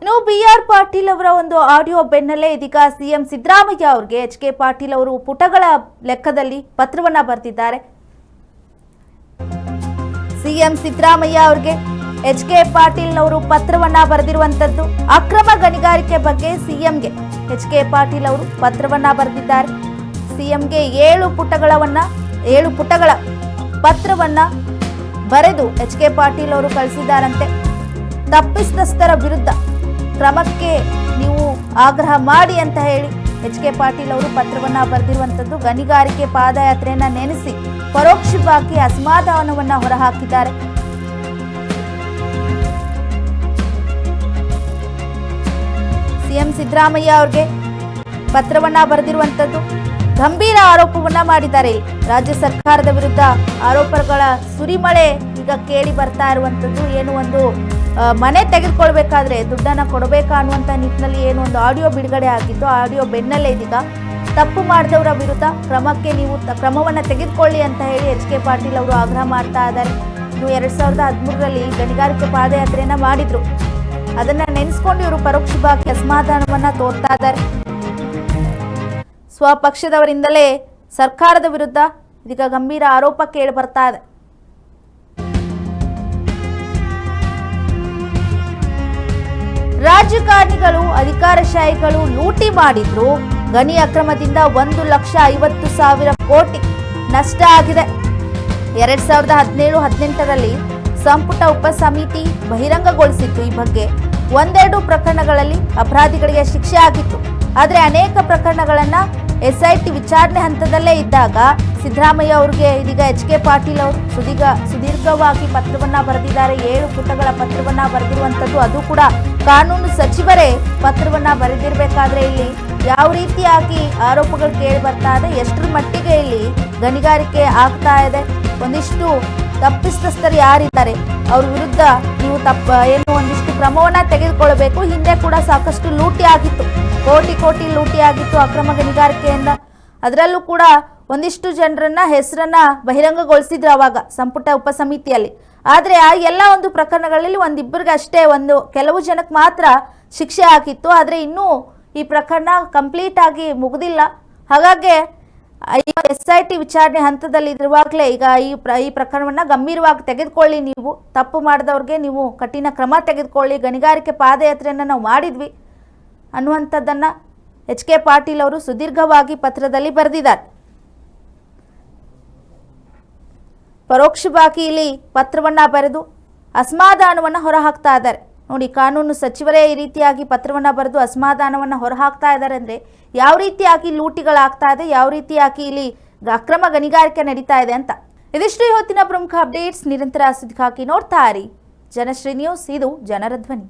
ಇನ್ನು BR ಪಾಟೀಲ್ ಅವರ ಒಂದು ಆಡಿಯೋ ಬೆನ್ನಲ್ಲೇ ಇದೀಗ ಸಿಎಂ ಸಿದ್ದರಾಮಯ್ಯ ಅವರಿಗೆ HK ಪಾಟೀಲ್ ಅವರು ಪುಟಗಳ ಲೆಕ್ಕದಲ್ಲಿ ಪತ್ರವನ್ನ ಬರೆದಿದ್ದಾರೆ. ಸಿಎಂ ಸಿದ್ದರಾಮಯ್ಯ ಅವರಿಗೆ HK ಪಾಟೀಲ್ ಅವರು ಪತ್ರವನ್ನ ಬರೆದಿರುವಂತದ್ದು ಅಕ್ರಮ ಗಣಿಗಾರಿಕೆ ಬಗ್ಗೆ ಸಿಎಂಗೆ HK ಪಾಟೀಲ್ ಅವರು ಪತ್ರವನ್ನ ಬರೆದಿದ್ದಾರೆ. ಸಿಎಂಗೆ 7 ಪುಟಗಳ ಪತ್ರವನ್ನ ಬರೆದು HK ಪಾಟೀಲ್ ಅವರು ಕಳಿಸಿದ್ದಾರಂತೆ. ತಪ್ಪಿತಸ್ಥರ ವಿರುದ್ಧ ಕ್ರಮಕ್ಕೆ ನೀವು ಆಗ್ರಹ ಮಾಡಿ ಅಂತ ಹೇಳಿ HK ಪಾಟೀಲ್ ಅವರು ಪತ್ರವನ್ನ ಬರೆದಿರುವಂತದ್ದು. ಗಣಿಗಾರಿಕೆ ಪಾದಯಾತ್ರೆಯನ್ನ ನೆನೆಸಿ ಪರೋಕ್ಷವಾಗಿ ಅಸಮಾಧಾನವನ್ನ ಹೊರಹಾಕಿದ್ದಾರೆ. ಸಿಎಂ ಸಿದ್ದರಾಮಯ್ಯ ಅವರಿಗೆ ಪತ್ರವನ್ನ ಬರೆದಿರುವಂತದ್ದು ಗಂಭೀರ ಆರೋಪವನ್ನ ಮಾಡಿದ್ದಾರೆ. ರಾಜ್ಯ ಸರ್ಕಾರದ ವಿರುದ್ಧ ಆರೋಪಗಳ ಸುರಿಮಳೆ ಈಗ ಕೇಳಿ ಬರ್ತಾ ಇರುವಂತದ್ದು. ಏನು ಒಂದು ಮನೆ ತೆಗೆದುಕೊಳ್ಬೇಕಾದ್ರೆ ದುಡ್ಡನ್ನ ಕೊಡಬೇಕಾ ಅನ್ನುವಂಥ ನಿಟ್ಟಿನಲ್ಲಿ ಏನು ಒಂದು ಆಡಿಯೋ ಬಿಡುಗಡೆ ಆಗಿತ್ತು. ಆಡಿಯೋ ಬೆನ್ನಲ್ಲೇ ಇದೀಗ ತಪ್ಪು ಮಾಡಿದವರ ವಿರುದ್ಧ ಕ್ರಮಕ್ಕೆ ನೀವು ಕ್ರಮವನ್ನ ತೆಗೆದುಕೊಳ್ಳಿ ಅಂತ ಹೇಳಿ HK ಪಾಟೀಲ್ ಅವರು ಆಗ್ರಹ ಮಾಡ್ತಾ ಇದ್ದಾರೆ. ಇನ್ನು 2013ರಲ್ಲಿ ಗಣಿಗಾರಿಕೆ ಪಾದಯಾತ್ರೆಯನ್ನ ಮಾಡಿದ್ರು. ಅದನ್ನ ನೆನೆಸ್ಕೊಂಡು ಇವರು ಪರೋಕ್ಷವಾಗಿ ಅಸಮಾಧಾನವನ್ನ ತೋರ್ತಾ ಇದ್ದಾರೆ. ಸ್ವಪಕ್ಷದವರಿಂದಲೇ ಸರ್ಕಾರದ ವಿರುದ್ಧ ಇದೀಗ ಗಂಭೀರ ಆರೋಪ ಕೇಳಿ ಬರ್ತಾ ಇದೆ. ರಾಜಕಾರಣಿಗಳು ಅಧಿಕಾರಶಾಹಿಗಳು ಲೂಟಿ ಮಾಡಿದ್ರು. ಗಣಿ ಅಕ್ರಮದಿಂದ 1,50,000 ಕೋಟಿ ನಷ್ಟ ಆಗಿದೆ. 2017-18ರಲ್ಲಿ ಸಂಪುಟ ಉಪಸಮಿತಿ ಬಹಿರಂಗಗೊಳಿಸಿತ್ತು. ಈ ಬಗ್ಗೆ ಒಂದೆರಡು ಪ್ರಕರಣಗಳಲ್ಲಿ ಅಪರಾಧಿಗಳಿಗೆ ಶಿಕ್ಷೆ ಆಗಿತ್ತು. ಆದರೆ ಅನೇಕ ಪ್ರಕರಣಗಳನ್ನ SIT ವಿಚಾರಣೆ ಹಂತದಲ್ಲೇ ಇದ್ದಾಗ ಸಿದ್ದರಾಮಯ್ಯ ಅವರಿಗೆ ಇದೀಗ HK ಪಾಟೀಲ್ ಅವರು ಸುದೀರ್ಘವಾಗಿ ಪತ್ರವನ್ನ ಬರೆದಿದ್ದಾರೆ. 7 ಪುಟಗಳ ಪತ್ರವನ್ನ ಬರೆದಿರುವಂತದ್ದು. ಅದು ಕೂಡ ಕಾನೂನು ಸಚಿವರೇ ಪತ್ರವನ್ನ ಬರೆದಿರಬೇಕಾದ್ರೆ ಇಲ್ಲಿ ಯಾವ ರೀತಿಯಾಗಿ ಆರೋಪಗಳು ಕೇಳಿ ಬರ್ತಾ ಇದೆ, ಎಷ್ಟರ ಮಟ್ಟಿಗೆ ಇಲ್ಲಿ ಗಣಿಗಾರಿಕೆ ಆಗ್ತಾ ಇದೆ, ಒಂದಿಷ್ಟು ತಪ್ಪಿತಸ್ಥರು ಯಾರಿದ್ದಾರೆ ಅವ್ರ ವಿರುದ್ಧ ನೀವು ಒಂದಿಷ್ಟು ಕ್ರಮವನ್ನ ತೆಗೆದುಕೊಳ್ಬೇಕು. ಹಿಂದೆ ಕೂಡ ಸಾಕಷ್ಟು ಲೂಟಿ ಆಗಿತ್ತು, ಕೋಟಿ ಲೂಟಿ ಆಗಿತ್ತು ಅಕ್ರಮ ಗಣಿಗಾರಿಕೆಯಿಂದ. ಅದರಲ್ಲೂ ಕೂಡ ಒಂದಿಷ್ಟು ಜನರನ್ನ ಹೆಸರನ್ನ ಬಹಿರಂಗಗೊಳಿಸಿದ್ರು ಅವಾಗ ಸಂಪುಟ ಉಪಸಮಿತಿಯಲ್ಲಿ. ಆದರೆ ಆ ಎಲ್ಲ ಒಂದು ಪ್ರಕರಣಗಳಲ್ಲಿ ಒಂದಿಬ್ಬರಿಗೆ ಅಷ್ಟೇ, ಕೆಲವು ಜನಕ್ಕೆ ಮಾತ್ರ ಶಿಕ್ಷೆ ಆಗಿತ್ತು. ಆದರೆ ಇನ್ನೂ ಈ ಪ್ರಕರಣ ಕಂಪ್ಲೀಟ್ ಆಗಿ ಮುಗಿದಿಲ್ಲ. ಹಾಗಾಗಿ SIT ವಿಚಾರಣೆ ಹಂತದಲ್ಲಿ ಇರುವಾಗಲೇ ಈಗ ಈ ಪ್ರಕರಣವನ್ನ ಗಂಭೀರವಾಗಿ ತೆಗೆದುಕೊಳ್ಳಿ, ನೀವು ತಪ್ಪು ಮಾಡಿದವ್ರಿಗೆ ನೀವು ಕಠಿಣ ಕ್ರಮ ತೆಗೆದುಕೊಳ್ಳಿ, ಗಣಿಗಾರಿಕೆ ಪಾದಯಾತ್ರೆಯನ್ನು ನಾವು ಮಾಡಿದ್ವಿ ಅನ್ನುವಂಥದ್ದನ್ನ HK ಪಾಟೀಲ್ ಅವರು ಸುದೀರ್ಘವಾಗಿ ಪತ್ರದಲ್ಲಿ ಬರೆದಿದ್ದಾರೆ. ಪರೋಕ್ಷವಾಗಿ ಇಲ್ಲಿ ಪತ್ರವನ್ನ ಬರೆದು ಅಸಮಾಧಾನವನ್ನ ಹೊರಹಾಕ್ತಾ ಇದ್ದಾರೆ. ನೋಡಿ, ಕಾನೂನು ಸಚಿವರೇ ಈ ರೀತಿಯಾಗಿ ಪತ್ರವನ್ನ ಬರೆದು ಅಸಮಾಧಾನವನ್ನ ಹೊರಹಾಕ್ತಾ ಇದ್ದಾರೆ ಅಂದ್ರೆ ಯಾವ ರೀತಿಯಾಗಿ ಲೂಟಿಗಳಾಗ್ತಾ ಇದೆ, ಯಾವ ರೀತಿಯಾಗಿ ಇಲ್ಲಿ ಅಕ್ರಮ ಗಣಿಗಾರಿಕೆ ನಡೀತಾ ಇದೆ ಅಂತ. ಇದಿಷ್ಟು ಇವತ್ತಿನ ಪ್ರಮುಖ ಅಪ್ಡೇಟ್ಸ್. ನಿರಂತರ ಸುದ್ದಿಗಾಗಿ ನೋಡ್ತಾ ಇರಿ ಜನಶ್ರೀ ನ್ಯೂಸ್. ಇದು ಜನರ ಧ್ವನಿ.